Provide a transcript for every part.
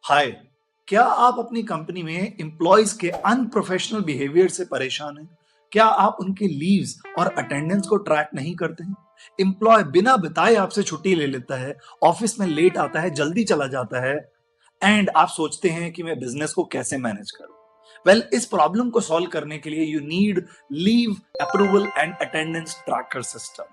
हाय, क्या आप अपनी कंपनी में एम्प्लॉयज के अनप्रोफेशनल बिहेवियर से परेशान हैं? क्या आप उनके लीव्स और अटेंडेंस को ट्रैक नहीं करते हैं? एम्प्लॉय बिना बताए आपसे छुट्टी ले लेता है, ऑफिस में लेट आता है, जल्दी चला जाता है एंड आप सोचते हैं कि मैं बिजनेस को कैसे मैनेज करूं? वेल, इस प्रॉब्लम को सॉल्व करने के लिए you need leave approval and attendance tracker system.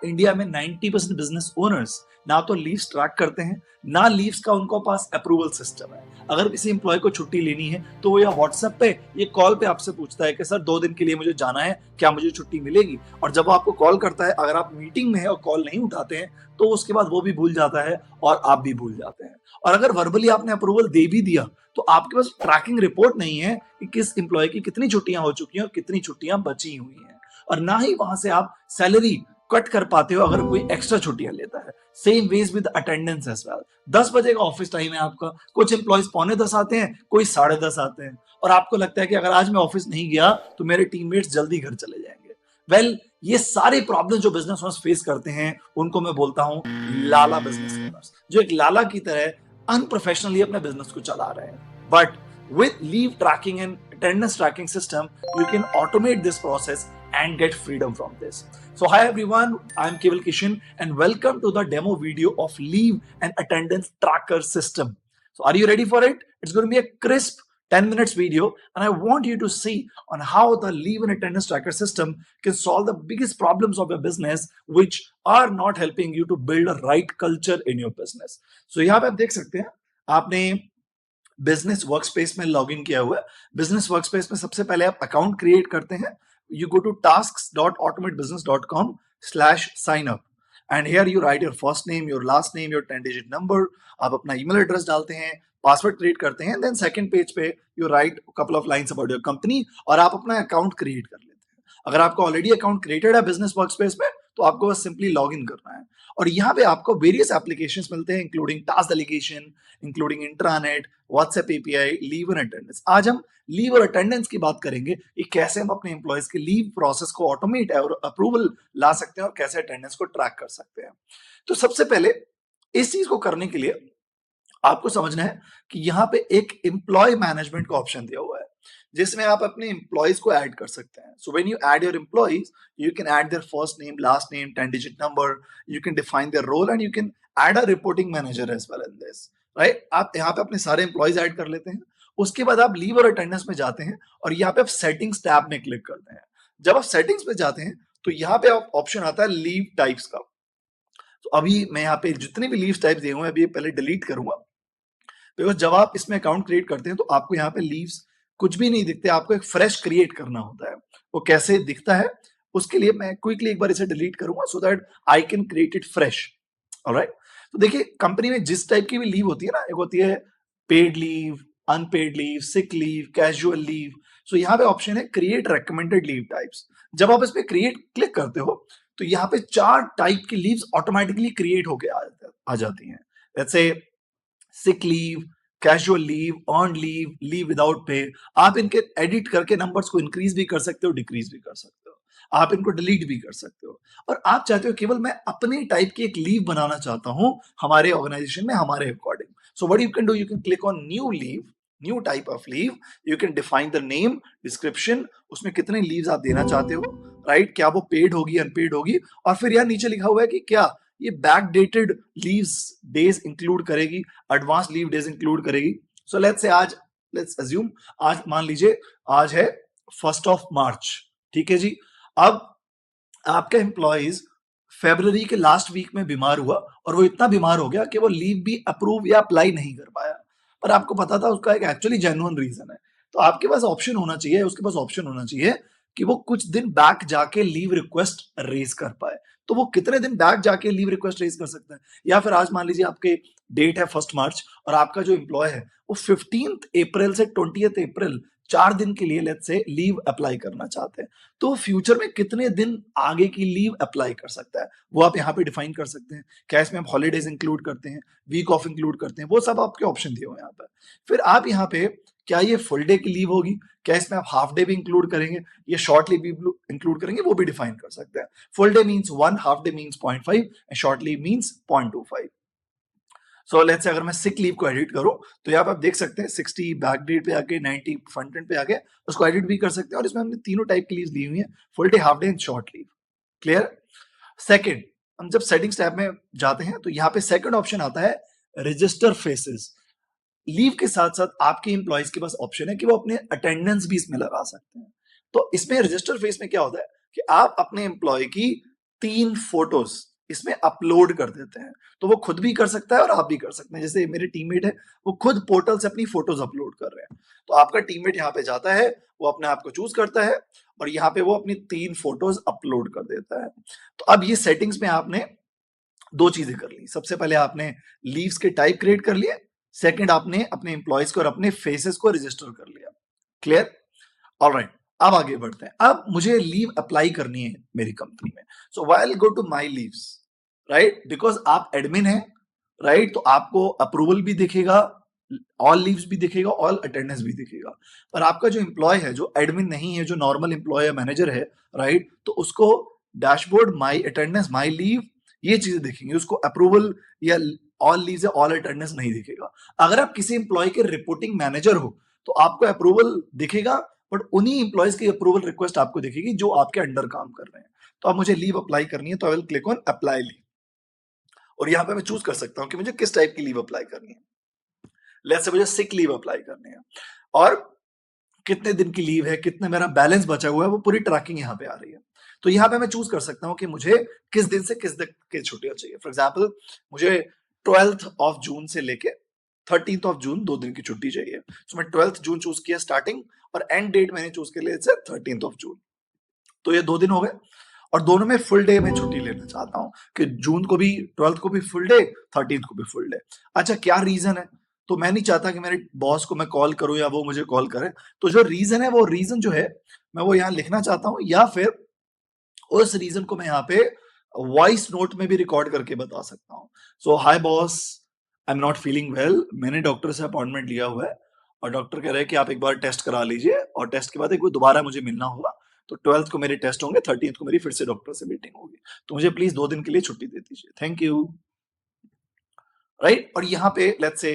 India में 90% बिजनेस ओनर्स ना तो लीव्स ट्रैक करते हैं, ना लीव्स का उनको पास अप्रूवल सिस्टम है। अगर किसी एम्प्लॉय को छुट्टी लेनी है तो वो या व्हाट्सएप पे या कॉल पे आपसे पूछता है कि सर 2 दिन के लिए मुझे जाना है, क्या मुझे छुट्टी मिलेगी? और जब वो आपको कॉल करता है, अगर आप मीटिंग में है और कॉल नहीं उठाते हैं तो उसके बाद वो भी भूल जाता है और आप भी भूल जाते हैं। और अगर वर्बली आपने अप्रूवल दे भी दिया तो आपके पास ट्रैकिंग रिपोर्ट नहीं है कि किस एम्प्लॉय की कितनी छुट्टियां हो चुकी हैं और कितनी छुट्टियां बची हुई हैं। और ना ही वहां से आप सैलरी कट कर पाते हो अगर कोई एक्स्ट्रा छुट्टियां लेता है। Same wage with attendance as well. 10 बजे का ऑफिस टाइम है आपका, कुछ एम्प्लॉयज पौने 10 आते हैं, कोई 10:30 आते हैं और आपको लगता है कि अगर आज मैं ऑफिस नहीं गया तो मेरे टीममेट्स जल्दी घर चले जाएंगे। वेल, ये सारे प्रॉब्लम जो बिजनेस ओनर्स फेस करते हैं उनको मैं बोलता हूं लाला बिजनेस ओनर्स, जो एक लाला की तरह अनप्रोफेशनली अपने बिजनेस को चला रहे हैं। But with leave tracking and attendance tracking system, you can automate this process and get freedom from this. So hi everyone, I'm Keval Kishan and welcome to the demo video of leave and attendance tracker system. So are you ready for it? It's going to be a crisp 10 minutes video and I want you to see on how the leave and attendance tracker system can solve the biggest problems of your business which are not helping you to build a right culture in your business. So यहाँ पे आप देख सकते हैं, आपने business workspace में login किया हुआ है। बिजनेस वर्कस्पेस में सबसे पहले आप अकाउंट क्रिएट करते हैं। You go to tasks.automatebusiness.com/signup and here you write your first name, your last name, your 10 digit number. आप अपना ईमेल एड्रेस डालते हैं, पासवर्ड क्रिएट करते हैं, देन सेकंड पेज पे you right couple of lines about your company और आप अपना अकाउंट क्रिएट कर लेते हैं। अगर आपका ऑलरेडी अकाउंट क्रिएटेड है बिजनेस वर्कस्पेस में तो आपको बस सिंपली लॉग इन करना है और यहाँ पे आपको वेरियस एप्लीकेशंस मिलते हैं including task delegation, including intranet, WhatsApp API, leave and attendance. आज हम लीव और अटेंडेंस की बात करेंगे कि कैसे हम अपने एम्प्लॉयज के लीव प्रोसेस को ऑटोमेट और अप्रूवल ला सकते हैं और कैसे अटेंडेंस को ट्रैक कर सकते हैं। तो सबसे पहले इस चीज को करने के लिए आपको समझना है कि यहाँ पे एक एम्प्लॉय मैनेजमेंट का ऑप्शन दिया हुआ है जिसमें आप अपने एम्प्लॉयज को ऐड कर सकते हैं। So when you add your employees, you can add their first name, last name, 10 digit number, you can define their role and you can add a reporting manager as well in this, right? आप यहाँ पे अपने सारे employees add कर लेते हैं। उसके बाद आप लीव और अटेंडेंस में जाते हैं और यहाँ पे आप सेटिंग्स टैब में क्लिक करते हैं। जब आप सेटिंग्स में जाते हैं तो यहाँ पे ऑप्शन आता है लीव टाइप्स का। तो अभी मैं यहाँ पे जितने भी लीव टाइप्स दिए हुए हैं अभी पहले डिलीट करूंगा, बिकॉज जब आप इसमें अकाउंट क्रिएट करते हैं तो आपको यहाँ पे लीव्स कुछ भी नहीं दिखते, आपको एक फ्रेश क्रिएट करना होता है। वो कैसे दिखता है उसके लिए मैं क्विकली एक बार इसे डिलीट करूंगा so that I can create it fresh. Alright, तो देखिए कंपनी में जिस टाइप की भी लीव होती है ना, एक होती है paid leave, unpaid leave, sick leave, casual leave. So यहाँ पे ऑप्शन है क्रिएट रिकमेंडेड लीव टाइप्स। जब आप इस पे क्रिएट क्लिक करते हो तो यहाँ पे 4 टाइप की लीव्स ऑटोमेटिकली क्रिएट होके आ जाती हैं। Let's say sick leave, casual leave, earn leave, leave without pay. आप इनके एडिट करके नंबर्स को इंक्रीज भी कर सकते हो, डिक्रीज भी कर सकते हो, आप इनको डिलीट भी कर सकते हो। और आप चाहते हो केवल मैं अपने टाइप की एक लीव बनाना चाहता हूं हमारे ऑर्गेनाइजेशन में हमारे according. So what you can do, you can click on new leave, new type of leave. You can define the name, description, उसमें कितने लीव्स आप देना चाहते हो, राइट? क्या वो पेड होगी, अनपेड होगी, और फिर यहाँ नीचे लिखा हुआ है कि क्या ये back dated leaves days include करेगी, एडवांस लीव डेज इंक्लूड करेगी। सो लेट्स से आज, लेट्स अज्यूम आज मान लीजिए आज है 1 मार्च, ठीक है जी। अब आपका एम्प्लॉइज फेब्रुवरी के लास्ट वीक में बीमार हुआ और वो इतना बीमार हो गया कि वो लीव भी अप्रूव या अप्लाई नहीं कर पाया, पर आपको पता था उसका एक एक्चुअली जेन्युइन रीजन है। तो आपके पास ऑप्शन होना चाहिए, उसके पास ऑप्शन होना चाहिए कि वो कुछ दिन बैक जाके लीव रिक्वेस्ट रेज कर पाए। तो वो कितने दिन बैक जाके लीव रिक्वेस्ट रेज कर सकता है? या फिर आज मान लीजिए आपके डेट है 1 मार्च और आपका जो एम्प्लॉय है वो 15 अप्रैल से 20 अप्रैल 4 दिन के लिए लेट्स से लीव अप्लाई करना चाहते हैं, तो फ्यूचर में कितने दिन आगे की लीव अप्लाई कर सकता है वो आप यहाँ पे डिफाइन कर सकते हैं। क्या इसमें आप हॉलीडेज इंक्लूड करते हैं, वीक ऑफ इंक्लूड करते हैं, वो सब आपके ऑप्शन दिए हुए हैं यहाँ पे। फिर आप यहाँ पे क्या ये फुल डे की लीव होगी, क्या इसमें आप हाफ डे भी इंक्लूड करेंगे, ये शॉर्ट लीव भी इंक्लूड करेंगे, वो भी डिफाइन कर सकते हैं। Full day means 1, half day means 0.5 and short leave means 0.25। So let's से अगर मैं सिक लीव को एडिट करूं तो यहाँ पे आप देख सकते हैं 60 बैक डेट पे आके 90 फ्रंट एंड पे आके उसको एडिट भी कर सकते हैं। और इसमें हमने तीनों टाइप की लीव ली हुई है, full day, half day and short leave. Clear? Second, हम जब सेटिंग्स टैब में जाते हैं तो यहाँ पे सेकंड ऑप्शन आता है रजिस्टर फेसेस। लीव के साथ साथ आपके एम्प्लॉयज के पास ऑप्शन है कि वो अपने अटेंडेंस भी इसमें लगा सकते हैं। तो इसमें रजिस्टर फेस में क्या होता है कि आप अपने एम्प्लॉय की 3 फोटोज इसमें अपलोड कर देते हैं। तो वो खुद भी कर सकता है और आप भी कर सकते हैं। जैसे मेरे टीममेट है, वो खुद पोर्टल से अपनी फोटोज अपलोड कर रहे हैं। तो आपका टीममेट यहाँ पे जाता है, वो अपने आप को चूज करता है और यहाँ पे वो अपनी 3 फोटोज अपलोड कर देता है। तो अब ये सेटिंग्स में आपने दो चीजें कर ली। सबसे पहले आपने लीव्स के टाइप क्रिएट कर लिए, सेकंड आपने अपने एम्प्लॉयज को और अपने फेसेस को रजिस्टर कर लिया। क्लियर? ऑलराइट, अब आगे बढ़ते हैं। अब मुझे लीव अप्लाई करनी है मेरी कंपनी में। So why I go to my leaves, right? Because आप एडमिन है, राइट? तो आपको अप्रूवल भी दिखेगा, ऑल लीव्स भी दिखेगा, ऑल अटेंडेंस भी दिखेगा। पर आपका जो एम्प्लॉय है, जो एडमिन नहीं है, जो नॉर्मल एम्प्लॉय या मैनेजर है, राइट? तो उसको dashboard, my attendance, my leave, ये चीजें दिखेंगी। उसको अप्रूवल या ऑल लीव्स या ऑल अटेंडेंस नहीं दिखेगा। अगर आप किसी एम्प्लॉय के रिपोर्टिंग मैनेजर हो तो आपको अप्रूवल दिखेगा, बट उन्हीं एम्प्लॉयज की अप्रूवल रिक्वेस्ट आपको दिखेगी जो आपके अंडर काम कर रहे हैं। तो अब मुझे लीव अप्लाई करनी है तो आई will click on apply leave और यहाँ पे मैं चूज कर सकता हूँ कि मुझे किस टाइप की लीव अप्लाई करनी है। लेट्स से मुझे सिक लीव अप्लाई करनी है और कितने दिन की लीव है, कितने मेरा बैलेंस बचा हुआ है, वो पूरी ट्रैकिंग यहाँ पे आ रही है। तो यहाँ पे मैं चूज कर सकता हूँ कि मुझे किस दिन से किस दिन की छुट्टियां चाहिए। फॉर एग्जाम्पल मुझे 12th ऑफ जून से लेके 13th ऑफ जून 2 दिन की छुट्टी चाहिए। सो मैं 12th जून चूज किया स्टार्टिंग और एंड डेट मैंने चूज कर लिया 13th ऑफ जून। तो ये 2 दिन हो गए और दोनों में फुल डे में छुट्टी लेना चाहता हूँ कि जून को भी 12th को भी फुल डे, 13th को भी फुल डे। अच्छा, क्या रीजन है? तो मैं नहीं चाहता कि मेरे बॉस को मैं कॉल करूं या वो मुझे कॉल करे। तो जो रीजन है, वो रीजन जो है मैं वो यहाँ लिखना चाहता हूँ, या फिर उस रीजन को मैं यहाँ पे वॉइस नोट में भी रिकॉर्ड करके बता सकता हूँ। So hi boss, I am not feeling well, मैंने डॉक्टर से अपॉइंटमेंट लिया हुआ है और डॉक्टर कह रहे हैं कि आप एक बार टेस्ट करा लीजिए और टेस्ट के बाद एक बार दोबारा मुझे मिलना होगा। तो 12th को मेरे टेस्ट होंगे, 13th को मेरी फिर से डॉक्टर से मीटिंग होगी। तो मुझे प्लीज 2 दिन के लिए छुट्टी दे दीजिए, थैंक यू। राइट? और यहाँ पे लेट्स से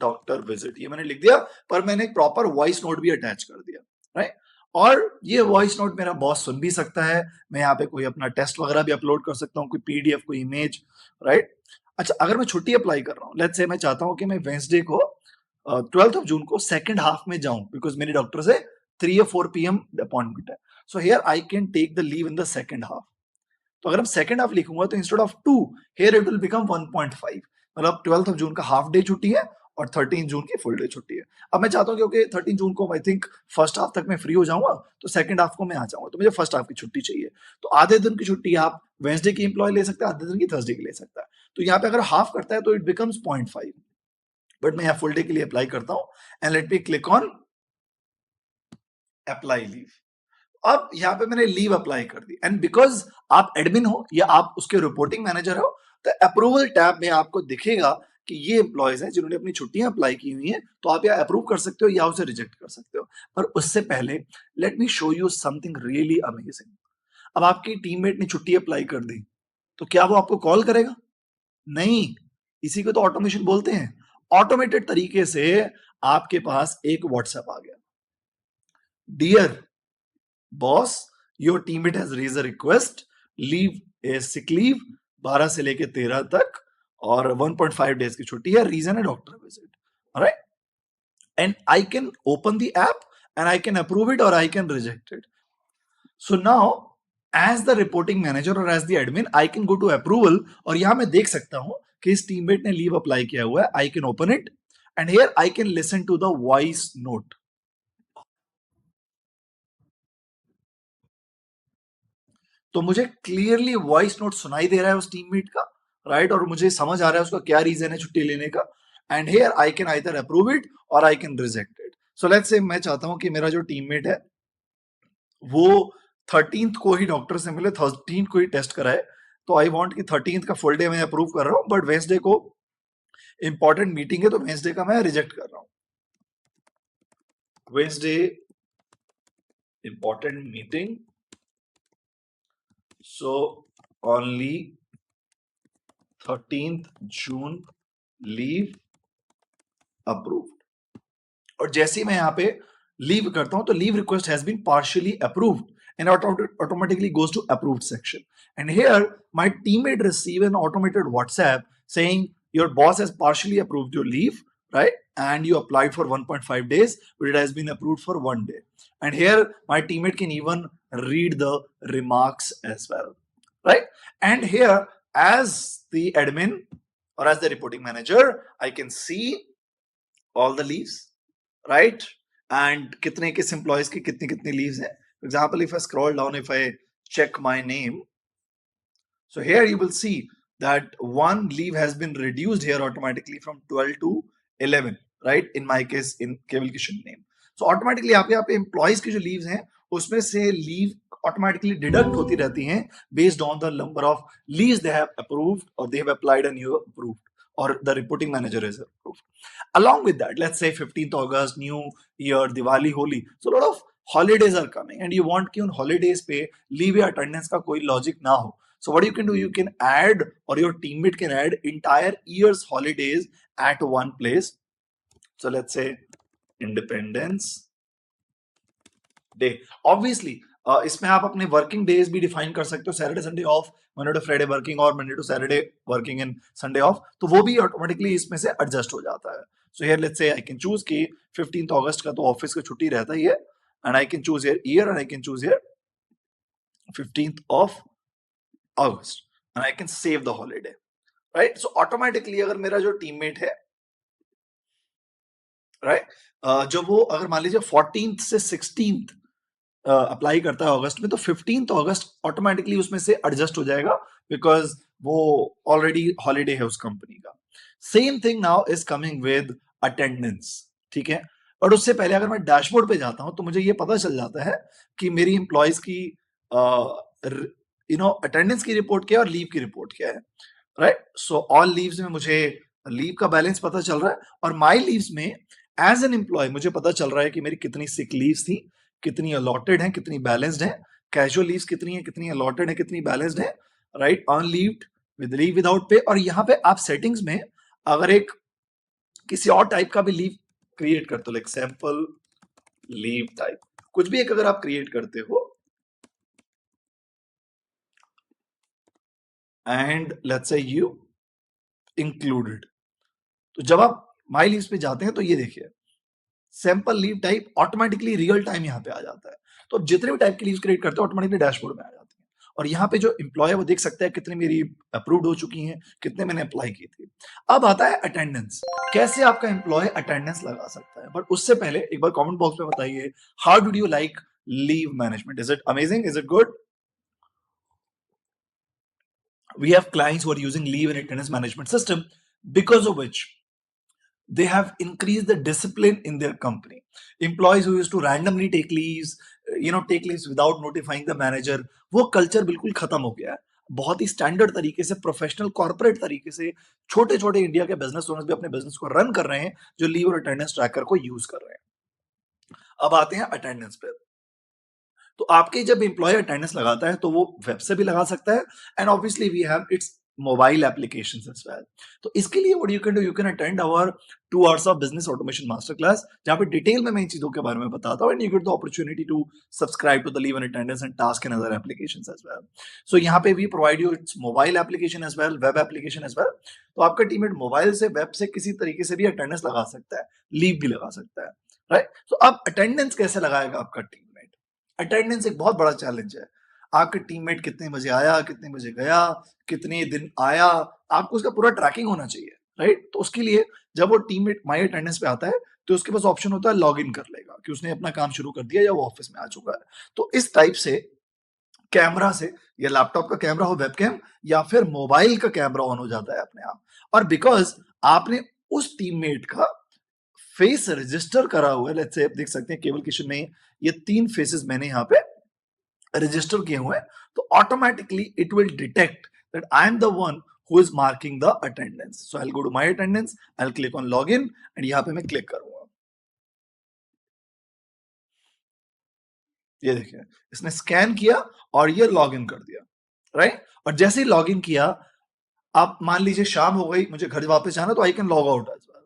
डॉक्टर विजिट, ये मैंने लिख दिया, पर मैंने एक प्रॉपर वॉइस नोट भी अटैच कर दिया। राइट? और ये वॉइस नोट मेरा बॉस सुन भी सकता है। मैं यहाँ पे कोई अपना टेस्ट वगैरह भी अपलोड कर सकता हूँ, कोई पीडीएफ, कोई इमेज। राइट? अच्छा, अगर मैं छुट्टी अप्लाई कर रहा हूँ, लेट्स से मैं चाहता हूँ कि मैं वेंसडे को 12th ऑफ जून को सेकंड हाफ में जाऊं, बिकॉज मेरी डॉक्टर से 3 या 4 PM अपॉइंटमेंट है। So here I can take the leave in the second half. तो अगर हम सेकंड हाफ लिखूंगा तो instead of 2, here it will become 1.5। मतलब 12th ऑफ जून का हाफ डे छुट्टी है और 13 जून की फुल डे छुट्टी है। अब मैं चाहता हूँ क्योंकि 13 जून को आई थिंक फर्स्ट हाफ तक मैं फ्री हो जाऊंगा, तो सेकंड हाफ को मैं आ जाऊंगा, तो मुझे फर्स्ट हाफ की छुट्टी चाहिए। तो आधे दिन की छुट्टी आप वेंसडे की एम्प्लॉय ले सकते हैं, आधे दिन की थर्सडे की ले सकता है। तो यहाँ पे अगर हाफ करता है तो इट बिकम्स 0.5, बट मैं यहाँ फुल डे के लिए अप्लाई करता हूँ and let me click on apply leave. अब यहाँ पे मैंने लीव अप्लाई कर दी एंड बिकॉज आप एडमिन हो या आप उसके रिपोर्टिंग मैनेजर हो, तो अप्रूवल टैब में आपको दिखेगा कि ये एम्प्लॉयज हैं जिन्होंने अपनी छुट्टियां अप्लाई की हुई हैं। तो आप या अप्रूव कर सकते हो या उसे रिजेक्ट कर सकते हो। पर उससे पहले let me show you something really amazing. अब आपकी टीममेट ने छुट्टी अप्लाई कर दी, तो क्या वो आपको कॉल करेगा? नहीं। इसी को तो ऑटोमेशन बोलते हैं। ऑटोमेटेड तरीके से आपके पास एक व्हाट्सएप आ गया, dear boss, your teammate has raise a request, leave a sick leave 12 से लेके 13 तक और 1.5 डेज की छुट्टी है, रीजन है doctor visit. Right? And I can open the app and I can approve it और I can reject it. So now as the reporting manager और as the admin I can go to approval और यहां मैं देख सकता हूं कि इस टीममेट ने लीव अप्लाई किया हुआ है। I can open it and here I can listen to the voice note. तो मुझे क्लियरली वॉइस नोट सुनाई दे रहा है उस टीममेट का, राइट? और मुझे समझ आ रहा है उसका क्या रीजन है छुट्टी लेने का। And here I can either approve it और I can reject it. So let's say मैं चाहता हूं कि मेरा जो टीममेट है वो 13th को ही डॉक्टर से मिले, 13th को ही टेस्ट कराए। तो आई वांट कि 13th का फुल डे मैं अप्रूव कर रहा हूं, बट वेंसडे को इंपॉर्टेंट मीटिंग है तो वेंसडे का मैं रिजेक्ट कर रहा हूं। Wednesday important meeting, so only 13th June leave approved. और जैसे ही मैं यहाँ पे लीव करता हूं तो leave request has been partially approved and automatically goes to approved section. And here my teammate receive an automated WhatsApp saying your boss has partially approved your leave, right? And you applied for 1.5 days, but it has been approved for 1 day. And here my teammate can even read the remarks as well, right? And here as the admin or as the reporting manager, I can see all the leaves, right? And kitne kis employees ki kitni leaves hai. For example, if I scroll down, if I check my name, so here you will see that one leave has been reduced here automatically from 12 to 11, right? In my case, in Keval Kishan name. So automatically यहाँ पे employees की जो leaves हैं उसमें से leave automatically deduct होती रहती हैं based on the number of leaves they have approved or they have applied and you approved or the reporting manager has approved. Along with that, let's say 15th August, New Year, Diwali, Holi. So a lot of holidays are coming and you want कि उन holidays पे leave या attendance का कोई logic ना हो. So what you can do, you can add or your teammate can add entire year's holidays at one place. So let's say Independence Day. Obviously, इसमें आप अपने वर्किंग डेज भी डिफाइन कर सकते हो, Saturday Sunday off, Monday to Friday working और Monday to Saturday working and Sunday off, तो वो भी ऑटोमेटिकली इसमें से एडजस्ट हो जाता है. So here let's say I can choose कि 15th अगस्त का तो ऑफिस का छुट्टी रहता ही है and I can choose here year and I can choose here 15th of August and I can save the holiday, right? So automatically अगर मेरा जो टीममेट है, right, जो वो अगर मान लीजिए 14th से 16th अप्लाई करता है अगस्त में, तो 15th अगस्त ऑटोमेटिकली उसमें से एडजस्ट हो जाएगा बिकॉज वो ऑलरेडी हॉलीडे है उस कंपनी का. Same thing now is coming with attendance, ठीक है. और उससे पहले अगर मैं डैशबोर्ड पे जाता हूं तो मुझे ये पता चल जाता है कि मेरी एम्प्लॉयज की अटेंडेंस की रिपोर्ट क्या है और लीव की रिपोर्ट क्या है, राइट. सो ऑल लीव्स में मुझे लीव का बैलेंस पता चल रहा है और माई लीव्स में एज एन एम्प्लॉय मुझे पता चल रहा है कि मेरी कितनी सिक लीव्स थी, कितनी अलॉटेड है, कितनी बैलेंस्ड है, कैजुअल लीव्स कितनी है, कितनी अलॉटेड है, कितनी बैलेंस्ड है, right. On levied, with leave, without pay. और यहाँ पे आप सेटिंग्स में अगर एक किसी और टाइप का भी लीव क्रिएट करते हो, लाइक सैंपल लीव टाइप, कुछ भी एक अगर आप क्रिएट करते हो and let's say you included, तो जब आप माई लीव्स पे जाते हैं तो ये देखिए sample leave type automatically real time यहाँ पे आ जाता है. तो अब जितने भी टाइप की लीव्स क्रिएट करते हो ऑटोमेटिकली डैशबोर्ड में आ जाती है और यहाँ पे जो एम्प्लॉय है वो देख सकता है कितनी मेरी अप्रूव्ड हो चुकी हैं, कितने मैंने अप्लाई की थी. अब आता है अटेंडेंस. कैसे आपका एम्प्लॉय अटेंडेंस लगा सकता है, बट उससे पहले एक बार कमेंट बॉक्स में बताइए, how did you like leave management? Is it amazing? Is it good? We have clients who are using leave and attendance management system because of which they have increased the discipline in their company. Employees who used to randomly take leaves, take leaves without notifying the manager, वो culture बिल्कुल खत्म हो गया है. बहुत ही standard तरीके से, professional corporate तरीके से छोटे छोटे इंडिया के बिजनेस ओनर्स भी अपने बिजनेस को रन कर रहे हैं जो लीव और अटेंडेंस ट्रैकर को यूज कर रहे हैं. अब आते हैं अटेंडेंस पे. तो आपके जब एम्प्लॉय अटेंडेंस लगाता है तो वो वेब से भी लगा सकता है and obviously we have its mobile applications as well. तो इसके लिए what you can do, you can attend our 2 hours of business automation master class जहां पे डिटेल में मैं इन चीजों के बारे में बताता हूं and you get the opportunity to subscribe to the leave and attendance and task and other applications as well. So यहाँ पे we provide you its mobile application as well, web application as well. तो आपका teammate mobile से, web से किसी तरीके से भी अटेंडेंस लगा सकता है, लीव भी लगा सकता है, राइट. तो अब अटेंडेंस कैसे लगाएगा आपका टीम? अटेंडेंस एक बहुत बड़ा चैलेंज है. आपके टीममेट कितने बजे आया, कितने बजे गया, कितने दिन आया, आपको उसका पूरा ट्रैकिंग होना चाहिए, राइट. तो उसके लिए जब वो टीममेट माई अटेंडेंस पे आता है तो उसके पास ऑप्शन होता है लॉग इन कर लेगा कि उसने अपना काम शुरू कर दिया या वो ऑफिस में आ चुका है. तो इस टाइप से कैमरा से, या लैपटॉप का कैमरा हो, वेबकैम, या फिर मोबाइल का कैमरा ऑन हो जाता है अपने आप. और बिकॉज आपने उस टीममेट का फेस रजिस्टर करा हुआ है, लेट्स से आप देख सकते हैं केवल किशन में ये 3 फेसेस मैंने यहाँ पे रजिस्टर किए हुए हैं, तो automatically it will detect that I am the one who is marking the attendance. So I will go to my attendance, I will click on log in and यहाँ पे मैं क्लिक करूंगा. ये देखिए इसने स्कैन किया और ये लॉग इन कर दिया, राइट. और जैसे ही लॉग इन किया अब मान लीजिए शाम हो गई, मुझे घर वापस जाना, तो I can log out as well.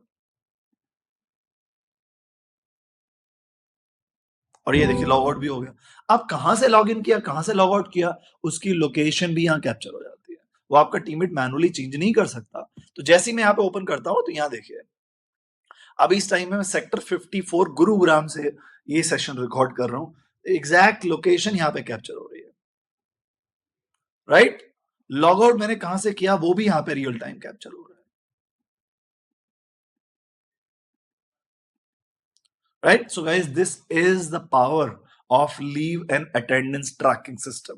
और ये देखिए लॉग आउट भी हो गया। अब कहां से लॉग इन किया, कहां से लॉग आउट किया, उसकी लोकेशन भी यहाँ कैप्चर हो जाती है। वो आपका टीममेट मैनुअली चेंज नहीं कर सकता। तो जैसे ही मैं यहाँ पे ओपन करता हूं, तो यहाँ देखिए अभी इस टाइम में मैं सेक्टर 54 गुरुग्राम से ये सेशन रिकॉर्ड कर रहा हूं। एग्जैक्ट लोकेशन यहाँ पे कैप्चर हो रही है, राइट। लॉग आउट मैंने कहां से किया वो भी यहाँ पे रियल टाइम कैप्चर हो रहा है, right? So guys, this is the power of leave and attendance tracking system,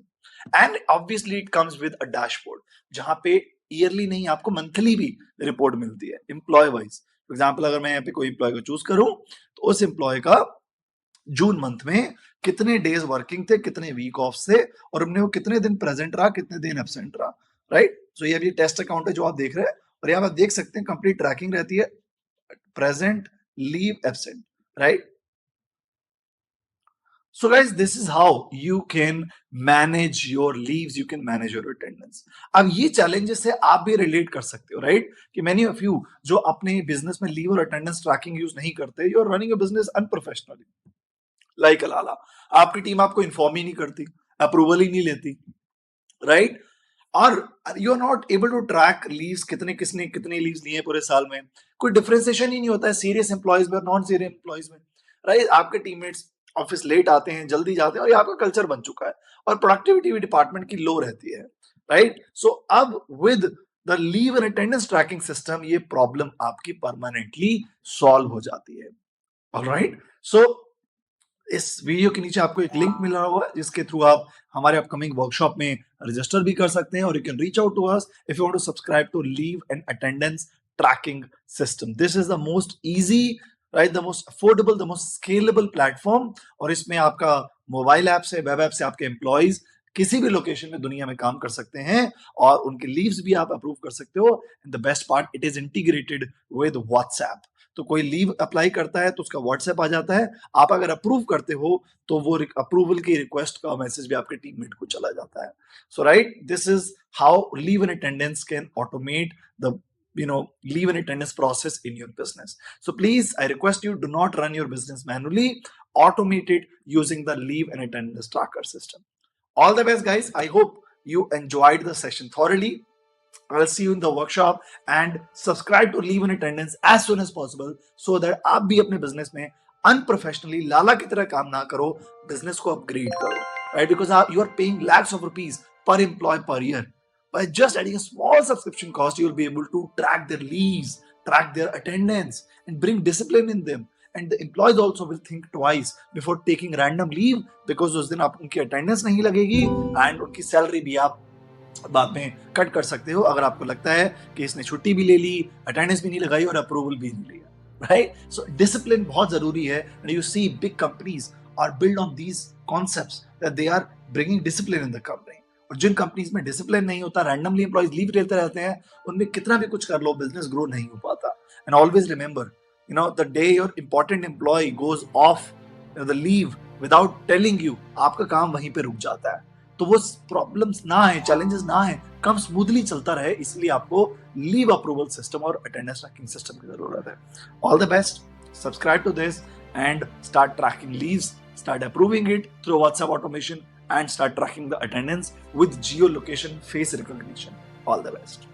and obviously it comes with a dashboard जहां पे ईयरली नहीं आपको मंथली भी रिपोर्ट मिलती है एम्प्लॉय वाइज। फॉर एग्जांपल अगर मैं यहाँ पे कोई एम्प्लॉय को चूज करूं, तो उस एम्प्लॉय का जून मंथ में कितने डेज वर्किंग थे, कितने वीक ऑफ थे, और हमने वो कितने दिन प्रेजेंट रहा, कितने दिन एब्सेंट रहा, राइट। सो ये अभी टेस्ट अकाउंट है जो आप देख रहे हैं, और यहाँ आप देख सकते हैं कंप्लीट ट्रैकिंग रहती है, present, leave, absent, right. So guys, this is how you can manage your leaves, you can manage your attendance. अब ये challenges से आप भी relate कर सकते हो, right? कि many of you जो अपने business में leave और attendance tracking use नहीं करते, you are running a business unprofessionally. Like अलाला, आपकी टीम आपको inform ही नहीं करती, approval ही नहीं लेती, right? और you are not able to track leaves, कितने किसने कितने लीव्स लिए पूरे साल में, कोई डिफरेंशिएशन ही नहीं होता है सीरियस एम्प्लॉयज में और नॉन सीरियस एम्प्लॉयज में, राइट। आपके टीममेट्स ऑफिस लेट आते हैं, जल्दी जाते हैं, और ये आपका कल्चर बन चुका है, और प्रोडक्टिविटी भी डिपार्टमेंट की लो रहती है, राइट। सो अब with the leave and attendance tracking system ये प्रॉब्लम आपकी परमानेंटली सॉल्व हो जाती है, ऑलराइट। सो इस वीडियो के नीचे आपको एक लिंक मिल रहा होगा जिसके थ्रू आप हमारे अपकमिंग वर्कशॉप में रजिस्टर भी कर सकते हैं, और you can reach out to us if you want to subscribe to leave and attendance tracking system. This is the most easy, right, the most affordable, the most scalable platform, और इसमें आपका mobile app से, web app से आपके employees किसी भी location में दुनिया में काम कर सकते हैं, और उनके लीव्स भी आप अप्रूव कर सकते हो। And the best part, it is integrated with WhatsApp. तो कोई लीव अप्लाई करता है तो उसका व्हाट्सएप आ जाता है, आप अगर अप्रूव करते हो तो वो अप्रूवल की रिक्वेस्ट का मैसेज भी आपके टीममेट को चला जाता है। So right, this is how leave and attendance can automate the leave and attendance process in your business. So please, I request you, do not run your business manually, automate it using the leave and attendance tracker system. All the best guys, I hope you enjoyed the session thoroughly. I'll see you in the workshop, and subscribe to Leave in Attendance as soon as possible so that आप भी अपने business में unprofessionally लाला की तरह काम ना करो, business को upgrade करो, right? Because you are paying lakhs of rupees per employee per year. By just adding a small subscription cost, you will be able to track their leaves, track their attendance, and bring discipline in them. And the employees also will think twice before taking random leave, because उस दिन आप उनकी attendance नहीं लगेगी, and उनकी salary भी आप बाद में कट कर सकते हो अगर आपको लगता है कि इसने छुट्टी भी ले ली, अटेंडेंस भी नहीं लगाई और अप्रूवल भी नहीं लिया, राइट। सो डिसिप्लिन बहुत जरूरी है, and you see big companies are build on these concepts that they are bringing discipline in the company. और जिन कंपनीज में डिसिप्लिन नहीं होता, रैंडमली एम्प्लॉइज लीव लेते रहते हैं, उनमें कितना भी कुछ कर लो बिजनेस ग्रो नहीं हो पाता। And always remember, the day your important employee goes off the leave without telling you, आपका काम वहीं पे रुक जाता है। तो वो प्रॉब्लम्स ना है, चैलेंजेस ना है, कम स्मूथली चलता रहे, इसलिए आपको लीव अप्रूवल सिस्टम और अटेंडेंस ट्रैकिंग सिस्टम की जरूरत है। All the best, subscribe to this and start tracking leaves, start approving it through WhatsApp automation, and start tracking the attendance with geolocation face recognition. All the best.